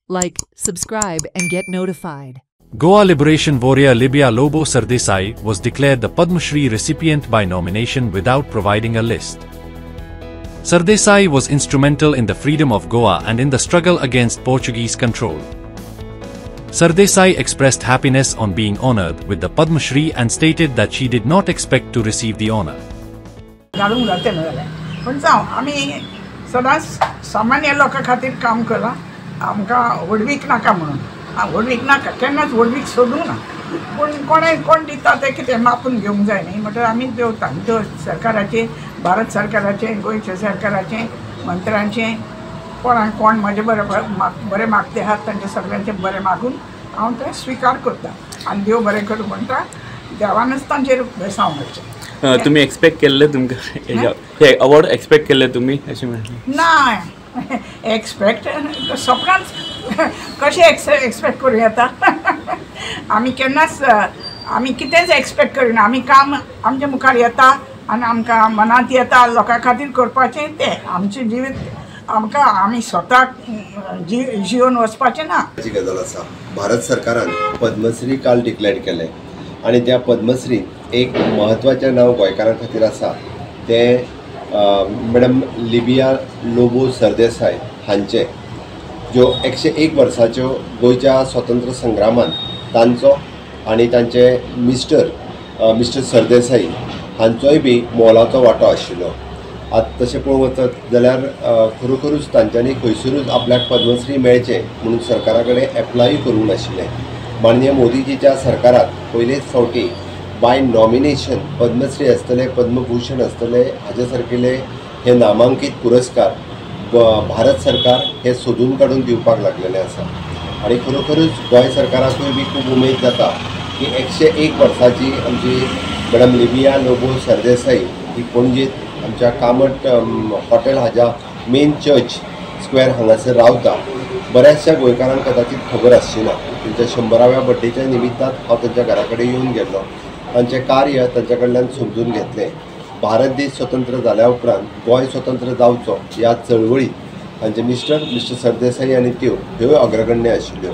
like, subscribe and get notified. Goa liberation warrior Libya Lobo Sardesai was declared the Padma Shri recipient by nomination without providing a list. Sardesai was instrumental in the freedom of Goa and in the struggle against Portuguese control. Sardesai expressed happiness on being honored with the Padma Shri and stated that she did not expect to receive the honor. सदांच सामान्य लोकां खातीर काम केलां आमकां वडवीक नाका म्हणून वडवीक नाका केन्नाच वडवीक सोदूंक ना पूण कोण दिता तें कितें मापून घेवंक जाय न्ही म्हणटकीर आमी देंवता त्यो सरकाराचें भारत सरकाराचें गोंयच्या सरकाराचें मंत्र्यांचें कोण म्हाजे बरे मागते आहात तांचे सगळ्यांचें बरें मागून हांव तें स्विकार करतां आनी देव बरें करूं म्हणटा देवानच तांचेर बेसांव घालचें. तुम्ही एक्सपेक्ट केल्ले तुमकां हे अवॉर्ड एक्सपेक्ट केल्ले तुम्ही अशें म्हणलें ना एक्सपेक्ट सपनांच कशें एक्सपेक्ट करूं येता आमी केन्नाच आमी कितेंच एक्सपेक्ट करिना आमी काम आमच्या मुखार येता आनी आमकां मनांत येता लोकां खातीर करपाचें तें आमचें जिवीत आमकां आमी स्वताक जिवन वचपाचें ना. गजाल आसा भारत सरकारान पद्मश्री काल डिक्लेअर केलें आणि त्या पद्मश्री एक महत्वाचें नाव गोंयकारां खातीर आसा तें मॅडम लिबिया लोबो सरदेसाय हांचे ज्यो 101 वर्साच्यो गोंयच्या स्वातंत्र्य संग्रामांत तांचो आनी तांचे मिस्टर सरदेसाई हांचोय बी मोलाचो वांटो आशिल्लो. आतां तशें पळोवंक वचत जाल्यार खरोखरूच तांच्यांनी खंयसरूच आपल्याक पद्मश्री मेळचें म्हणून सरकारा कडेन एप्लाय करूंक नाशिल्लें. माननीय मोदीजीच्या सरकारात पयलेच फावटी बाय नॉमिनेशन पद्मश्री आसतले पद्मभूषण आसतले हाजे सारकेले हे नामांकीत पुरस्कार भारत सरकार हे सोदून काडून दिवपाक लागलेले आसा आणि खरोखरूच गोंय सरकाराकूय बी खूब उमेद जाता की 101 वर्साची आमची मॅडम लिबिया लोबो सरदेसाई ही पणजेत आमच्या कामत हॉटेल हाज्या मेन चर्च स्क्वेअर हांगासर रावता. बऱ्याचशा गोंयकारांक कदाचित खबर आसची ना. त्यांच्या 100व्या बर्थडेच्या निमित्तान हांव त्यांच्या घरा कडेन येवन गेल्लो. तांचें कार्य तांचे कडल्यान समजून घेतलें. भारत देश स्वतंत्र जाल्या उपरांत गोंय स्वतंत्र जावचो ह्या चळवळीत तांचे मिस्टर सरदेसाई आनी त्यो ह्यो अग्रगण्य आशिल्ल्यो.